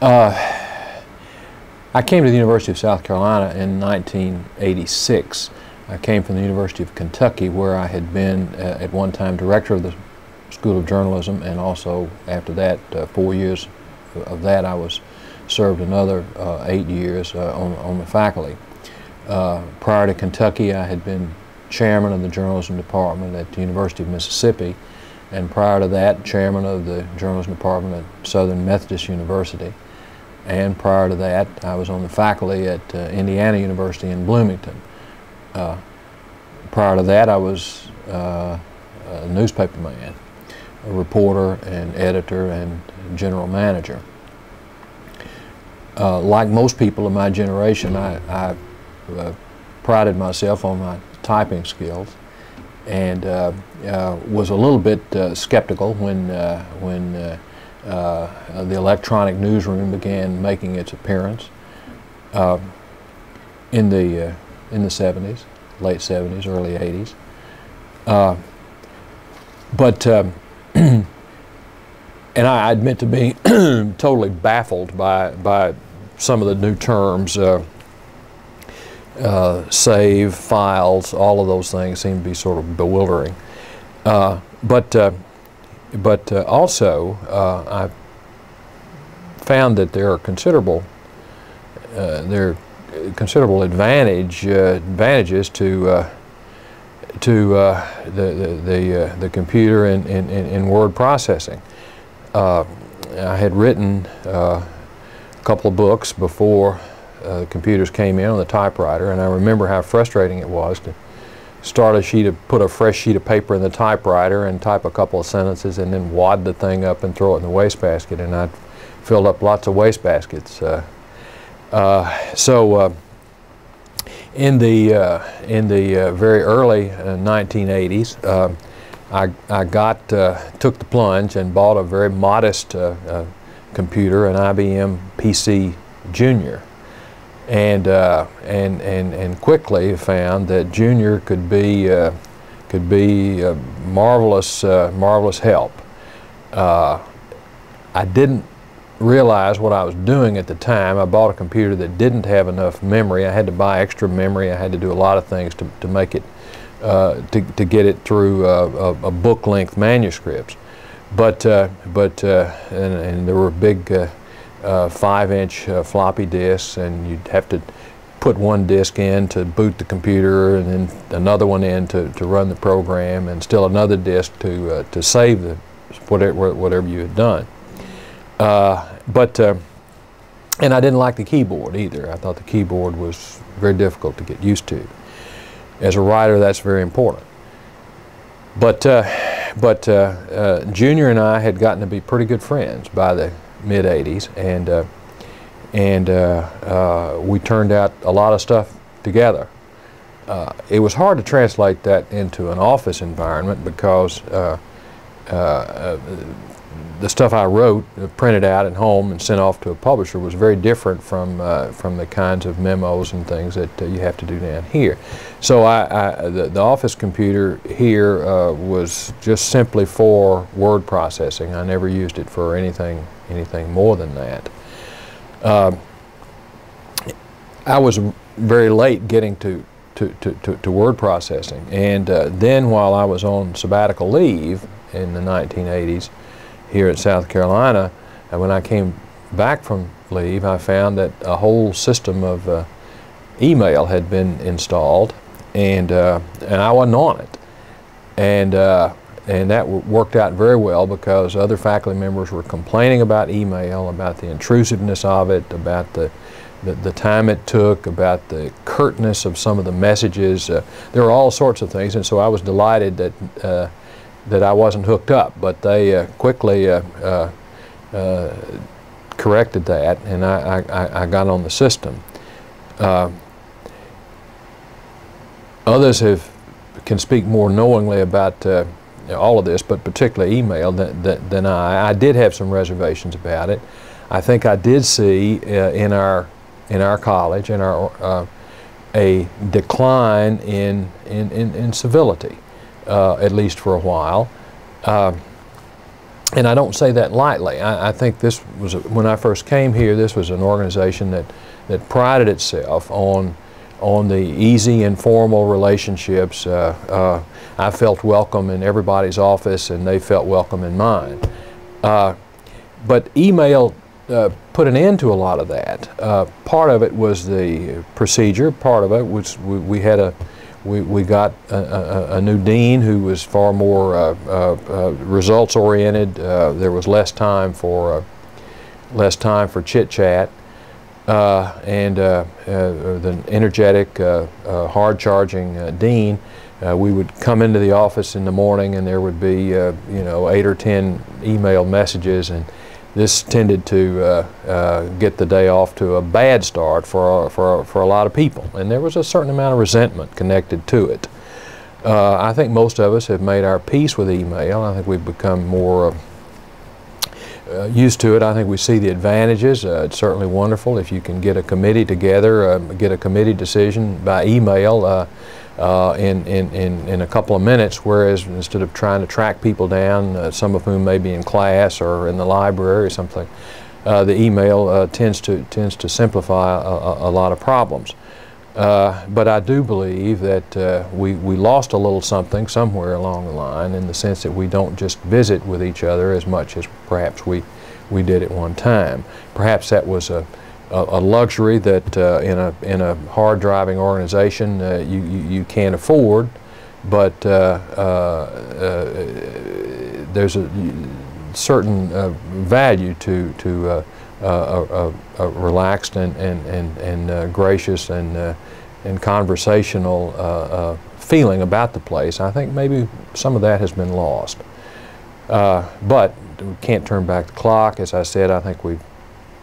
I came to the University of South Carolina in 1986. I came from the University of Kentucky, where I had been at one time director of the School of Journalism, and also after that, 4 years of that, I served another 8 years on the faculty. Prior to Kentucky, I had been chairman of the journalism department at the University of Mississippi, and prior to that, chairman of the journalism department at Southern Methodist University. And prior to that, I was on the faculty at Indiana University in Bloomington. Prior to that, I was a newspaper man, a reporter and editor and general manager. Like most people of my generation, I prided myself on my typing skills, and was a little bit skeptical when the electronic newsroom began making its appearance in the 70s, late 70s, early 80s. And I admit to being totally baffled by some of the new terms. Save, files, all of those things seem to be sort of bewildering. But also, I found that there are considerable advantages to the computer in word processing. I had written a couple of books before computers came in on the typewriter, and I remember how frustrating it was to put a fresh sheet of paper in the typewriter and type a couple of sentences and then wad the thing up and throw it in the wastebasket, and I filled up lots of wastebaskets. In the very early 1980s, I took the plunge and bought a very modest computer, an IBM PC Junior. And quickly found that Junior could be marvelous help. I didn't realize what I was doing at the time. I bought a computer that didn't have enough memory. I had to buy extra memory. I had to do a lot of things to make it to get it through a book-length manuscripts. And there were big 5-inch floppy disks, and you'd have to put one disk in to boot the computer, and then another one in to run the program, and still another disk to save whatever you had done. And I didn't like the keyboard either. I thought the keyboard was very difficult to get used to. As a writer, that's very important. But Junior and I had gotten to be pretty good friends by the mid-80s, and we turned out a lot of stuff together. It was hard to translate that into an office environment because the stuff I wrote, printed out at home and sent off to a publisher, was very different from the kinds of memos and things that you have to do down here. So the office computer here was just simply for word processing. I never used it for anything more than that. I was very late getting to word processing, and then while I was on sabbatical leave in the 1980s here at South Carolina, and when I came back from leave, I found that a whole system of email had been installed, and I wasn't on it, and that worked out very well because other faculty members were complaining about email, about the intrusiveness of it, about the time it took, about the curtness of some of the messages. There were all sorts of things, and so I was delighted that I wasn't hooked up, but they quickly corrected that, and I got on the system. Others can speak more knowingly about all of this, but particularly email than I. I did have some reservations about it. I think I did see in our college, a decline in civility. At least for a while. and I don't say that lightly. I think this was, when I first came here, this was an organization that prided itself on the easy, informal relationships. I felt welcome in everybody's office, and they felt welcome in mine. But email put an end to a lot of that. Part of it was the procedure. Part of it was we got a new dean who was far more results oriented. There was less time for chit chat, and the energetic, hard charging dean. We would come into the office in the morning, and there would be 8 or 10 email messages, and this tended to get the day off to a bad start for a lot of people, and there was a certain amount of resentment connected to it. I think most of us have made our peace with email. I think we've become more used to it. I think we see the advantages. It's certainly wonderful if you can get a committee together, get a committee decision by email in a couple of minutes, whereas instead of trying to track people down, some of whom may be in class or in the library or something, the email tends to simplify a lot of problems. But I do believe that we lost a little something somewhere along the line, in the sense that we don't just visit with each other as much as perhaps we did at one time. Perhaps that was a luxury that in a hard driving organization you can't afford, but there's a certain value to a relaxed and gracious and conversational feeling about the place. I think maybe some of that has been lost, but we can't turn back the clock. As I said, I think we've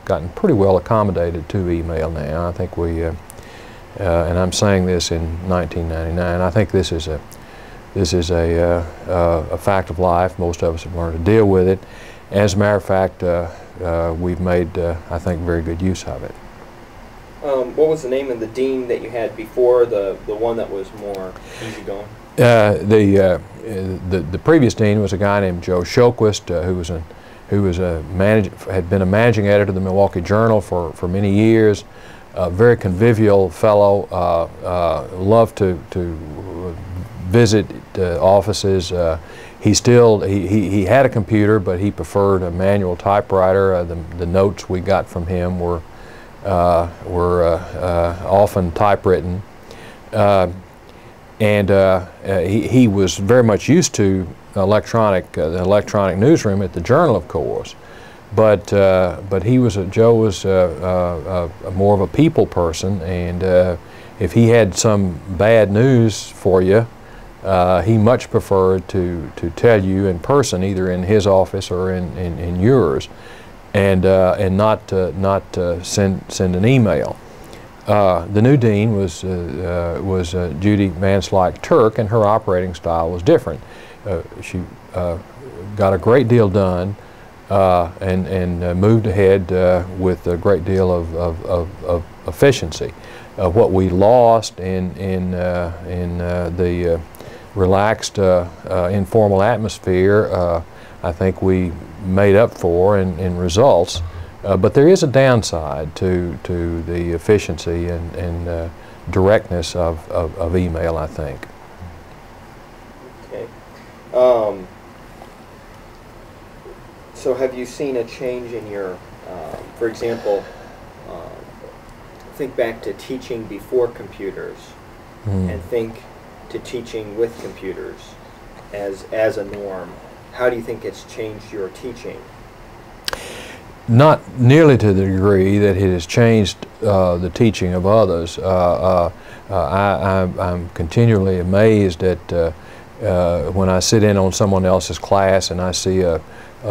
gotten pretty well accommodated to email now. I think we, and I'm saying this in 1999, I think this is a fact of life. Most of us have learned to deal with it. As a matter of fact, we've made, I think, very good use of it. What was the name of the dean that you had before, the one that was more easygoing? The previous dean was a guy named Joe Shulquist, had been a managing editor of the Milwaukee Journal for many years. A very convivial fellow, loved to visit offices. He had a computer, but he preferred a manual typewriter. The notes we got from him were often typewritten, and he was very much used to the electronic newsroom at the Journal, of course, but Joe was more of a people person, and if he had some bad news for you, he much preferred to tell you in person, either in his office or in yours, and not send an email. The new dean was Judy Manslyke-Turk, and her operating style was different. She got a great deal done and moved ahead with a great deal of efficiency. What we lost in the relaxed, informal atmosphere, I think we made up for in results. But there is a downside to the efficiency and directness of email, I think. Okay. So have you seen a change in your, for example, think back to teaching before computers and think to teaching with computers as a norm. How do you think it's changed your teaching? Not nearly to the degree that it has changed the teaching of others. I'm continually amazed at when I sit in on someone else's class and I see a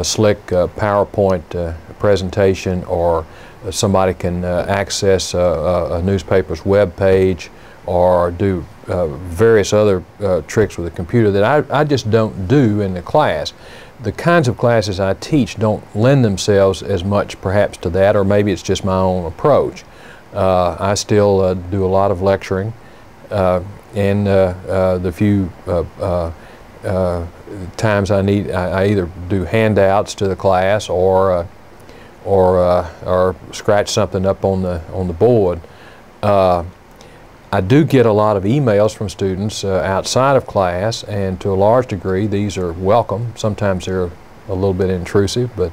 slick PowerPoint presentation, or somebody can access a newspaper's web page or do various other tricks with a computer that I just don't do in the class. The kinds of classes I teach don't lend themselves as much perhaps to that, or maybe it's just my own approach. I still do a lot of lecturing, and the few times I either do handouts to the class or scratch something up on the board. I do get a lot of emails from students outside of class, and to a large degree these are welcome. Sometimes they're a little bit intrusive, but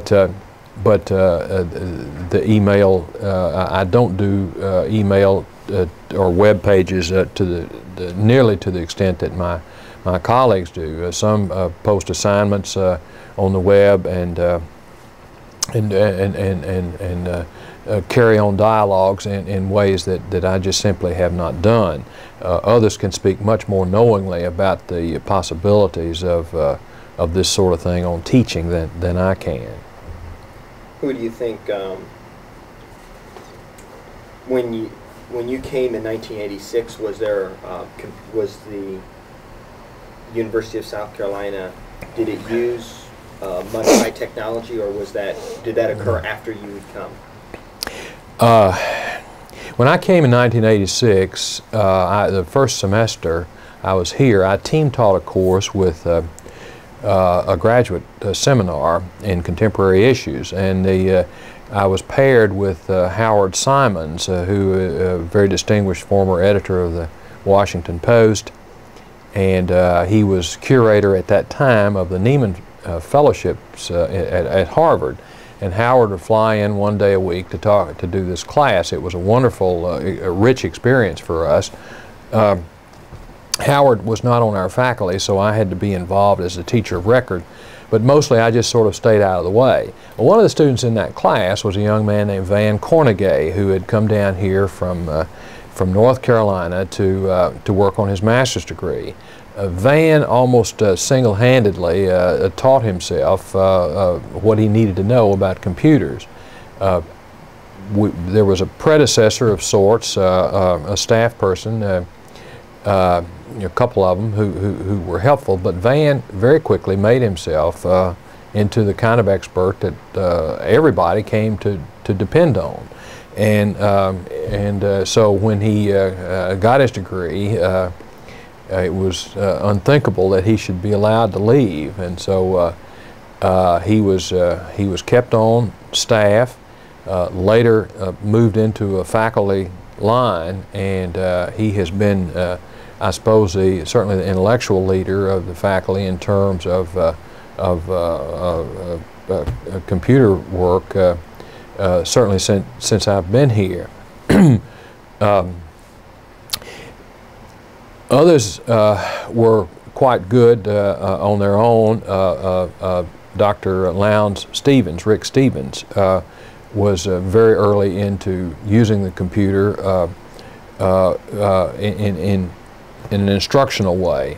the email, I don't do email or web pages to nearly to the extent that my colleagues do. Some post assignments on the web and carry on dialogues in ways that I just simply have not done. Others can speak much more knowingly about the possibilities of this sort of thing on teaching than I can. Who do you think, when you came in 1986, was the University of South Carolina, did it use much high technology, or did that occur after you had come? When I came in 1986, the first semester I was here, I team taught a course with a graduate seminar in contemporary issues, and I was paired with Howard Simons, who is a very distinguished former editor of the Washington Post, and he was curator at that time of the Nieman Fellowships at Harvard. And Howard would fly in one day a week to do this class. It was a wonderful, rich experience for us. Howard was not on our faculty, so I had to be involved as a teacher of record, but mostly I just sort of stayed out of the way. Well, one of the students in that class was a young man named Van Cornegay, who had come down here from North Carolina to work on his master's degree. Van almost single-handedly taught himself what he needed to know about computers. There was a predecessor of sorts, a staff person, a couple of them who were helpful, but Van very quickly made himself into the kind of expert that everybody came to depend on. And so when he got his degree, it was unthinkable that he should be allowed to leave, and so he was kept on staff. Later moved into a faculty line, and he has been, I suppose, certainly the intellectual leader of the faculty in terms of computer work. Certainly since I've been here. Others were quite good on their own. Dr. Rick Stevens, was very early into using the computer in an instructional way,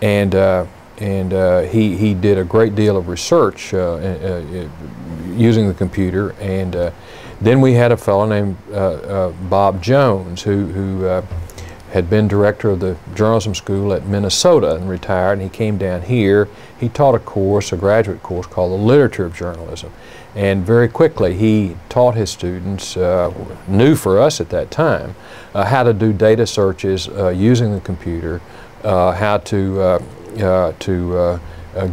and he did a great deal of research using the computer. And then we had a fellow named Bob Jones, who had been director of the journalism school at Minnesota and retired, and he came down here. He taught a course, a graduate course called the Literature of Journalism, and very quickly he taught his students, new for us at that time, how to do data searches using the computer, how to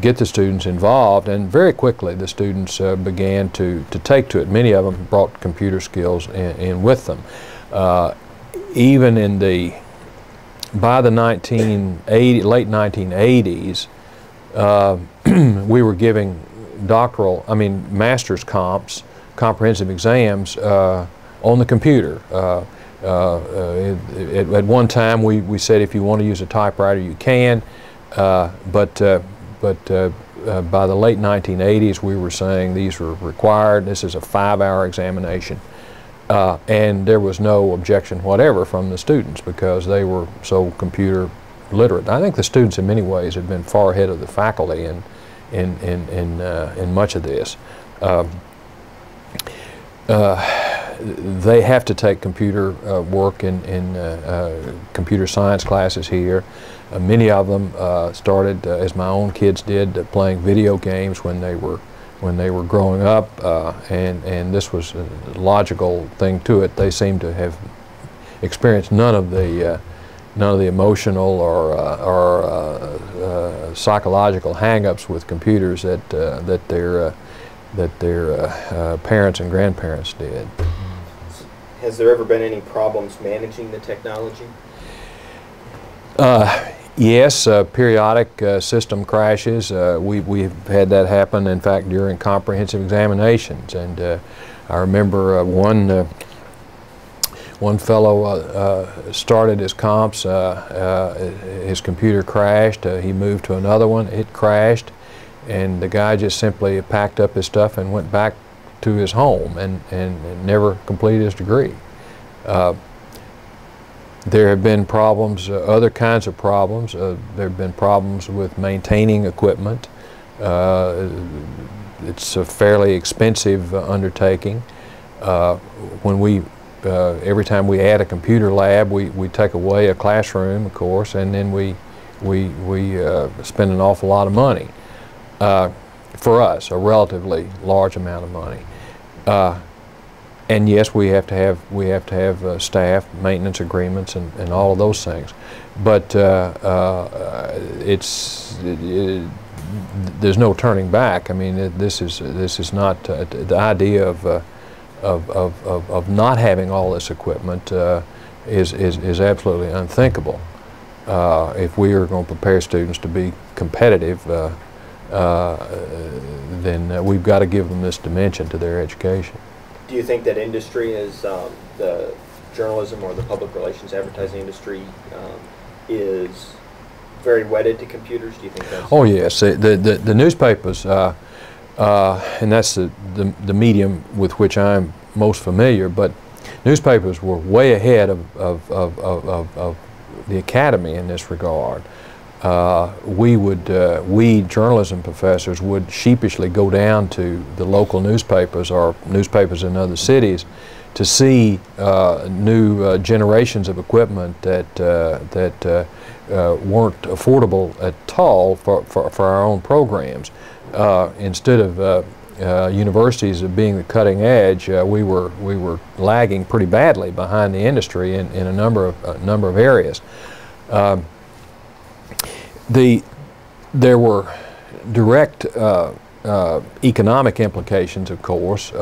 get the students involved, and very quickly the students began to take to it. Many of them brought computer skills in with them. Even in by the late 1980s, we were giving master's comprehensive exams on the computer. At one time we said if you want to use a typewriter you can, but by the late 1980s we were saying these were required. This is a 5-hour examination. And there was no objection whatever from the students because they were so computer literate. I think the students in many ways have been far ahead of the faculty in much of this. They have to take computer work in computer science classes here. Many of them started, as my own kids did, playing video games when they were growing up, and this was a logical thing to it. They seem to have experienced none of the emotional or psychological hang-ups with computers that their parents and grandparents did. Has there ever been any problems managing the technology? Yes, periodic system crashes. We've had that happen, in fact, during comprehensive examinations. And I remember one fellow started his comps, his computer crashed, he moved to another one, it crashed, and the guy just simply packed up his stuff and went back to his home and never completed his degree. There have been problems, other kinds of problems. There have been problems with maintaining equipment. It's a fairly expensive undertaking. Every time we add a computer lab, we take away a classroom, of course, and then we spend an awful lot of money. For us, a relatively large amount of money. And yes, we have to have staff, maintenance agreements, and all of those things. But there's no turning back. I mean, this is not the idea of not having all this equipment is absolutely unthinkable. If we are going to prepare students to be competitive, then we've got to give them this dimension to their education. Do you think that industry is, the journalism or the public relations advertising industry is very wedded to computers? Do you think that's... Oh yes, the newspapers, and that's the medium with which I'm most familiar, but newspapers were way ahead of the academy in this regard. We journalism professors would sheepishly go down to the local newspapers or newspapers in other cities to see new generations of equipment that weren't affordable at all for our own programs. Instead of universities being the cutting edge, we were lagging pretty badly behind the industry in a number of areas. There were direct economic implications, of course,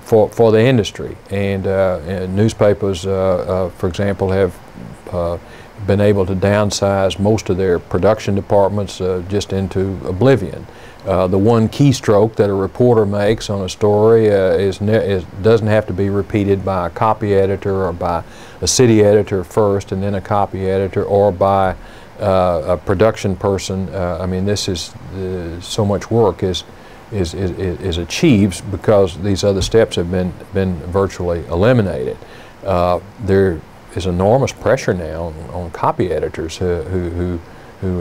for the industry, and newspapers, for example, have been able to downsize most of their production departments just into oblivion. The one keystroke that a reporter makes on a story doesn't have to be repeated by a copy editor or by a city editor first and then a copy editor or by a production person. I mean, this is so much work is achieved because these other steps have been virtually eliminated. There is enormous pressure now on copy editors who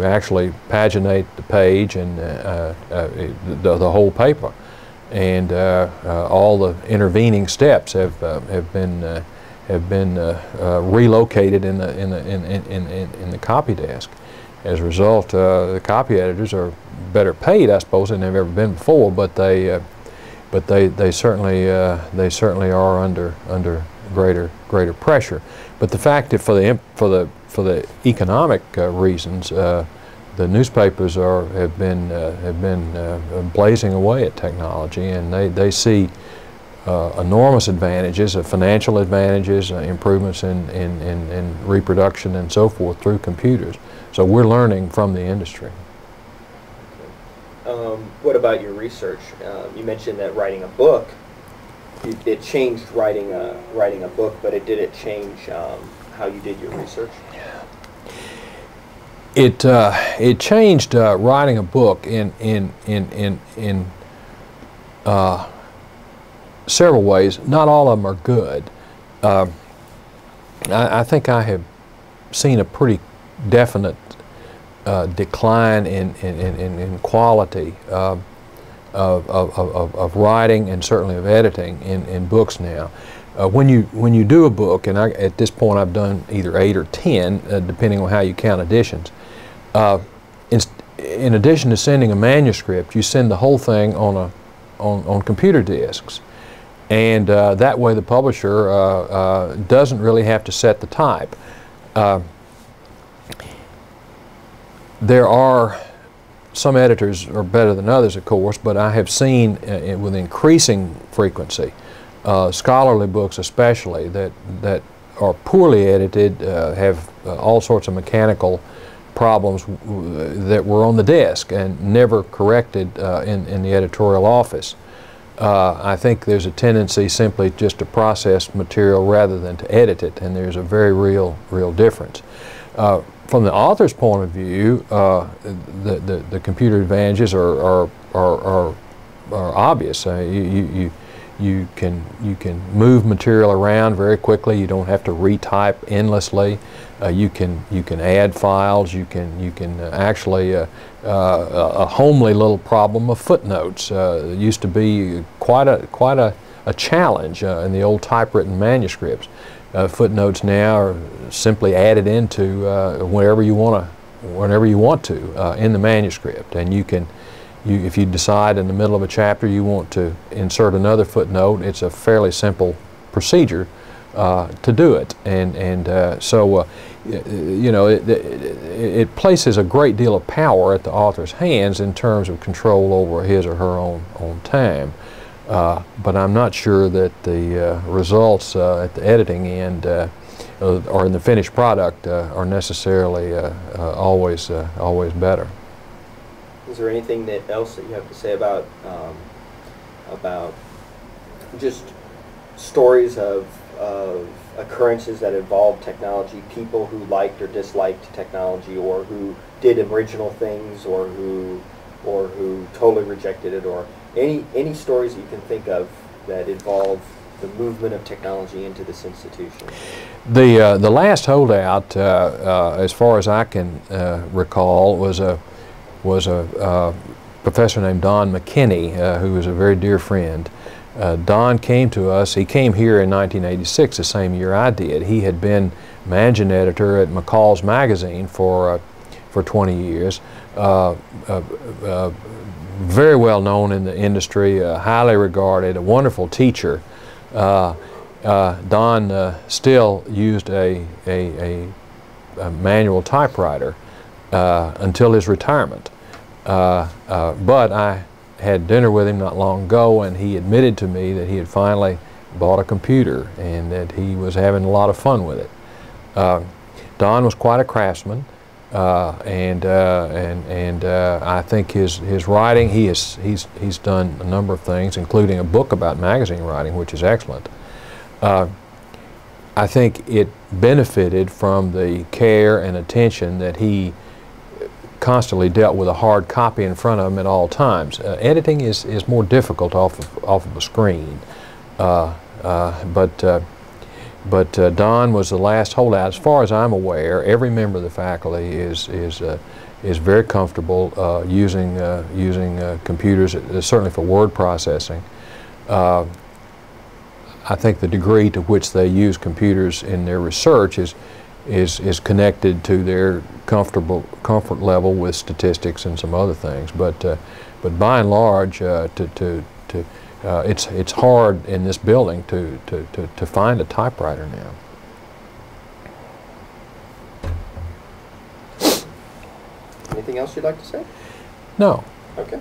actually paginate the page and the whole paper, and all the intervening steps have been relocated in the copy desk. As a result, the copy editors are better paid, I suppose, than they've ever been before. But they certainly are under greater pressure. But the fact that for the economic reasons, the newspapers have been blazing away at technology, and they see enormous advantages, financial advantages, improvements in reproduction and so forth through computers. So we're learning from the industry. What about your research? You mentioned that writing a book, it changed writing a book, but did it change how you did your research? It changed writing a book in several ways. Not all of them are good. I think I have seen a pretty definite decline in quality of writing and certainly of editing in books now. When you do a book, and at this point I've done either 8 or 10, depending on how you count editions. In addition to sending a manuscript, you send the whole thing on computer disks. And that way the publisher doesn't really have to set the type. There are some editors are better than others, of course, but I have seen with increasing frequency scholarly books especially that are poorly edited, have all sorts of mechanical problems that were on the desk and never corrected in the editorial office. I think there's a tendency simply just to process material rather than to edit it, and there's a very real difference. From the author's point of view, the computer advantages are obvious. You can move material around very quickly. You don't have to retype endlessly. You can add files. You can actually a homely little problem of footnotes used to be quite a challenge in the old typewritten manuscripts. Footnotes now are simply added into whenever you want to in the manuscript, and if you decide in the middle of a chapter you want to insert another footnote, it's a fairly simple procedure to do it, so you know, it places a great deal of power at the author's hands in terms of control over his or her own time. But I'm not sure that the results at the editing end or in the finished product are necessarily always better. Is there anything else that you have to say about just stories of occurrences that involved technology, people who liked or disliked technology, or who did original things, or who totally rejected it, or any stories that you can think of that involve the movement of technology into this institution? The last holdout, as far as I can recall, was a professor named Don McKinney, who was a very dear friend. Don came to us. He came here in 1986, the same year I did. He had been managing editor at McCall's magazine for 20 years. Very well known in the industry, highly regarded, a wonderful teacher. Don still used a manual typewriter until his retirement. But I had dinner with him not long ago, and he admitted to me that he had finally bought a computer and that he was having a lot of fun with it. Don was quite a craftsman, and I think his writing, he's done a number of things, including a book about magazine writing, which is excellent. I think it benefited from the care and attention that he constantly dealt with a hard copy in front of him at all times. Editing is more difficult off of a screen, but Don was the last holdout. As far as I'm aware, every member of the faculty is very comfortable using computers, certainly for word processing. I think the degree to which they use computers in their research is connected to their comfort level with statistics and some other things. But by and large, it's hard in this building to find a typewriter now. Anything else you'd like to say? No. Okay.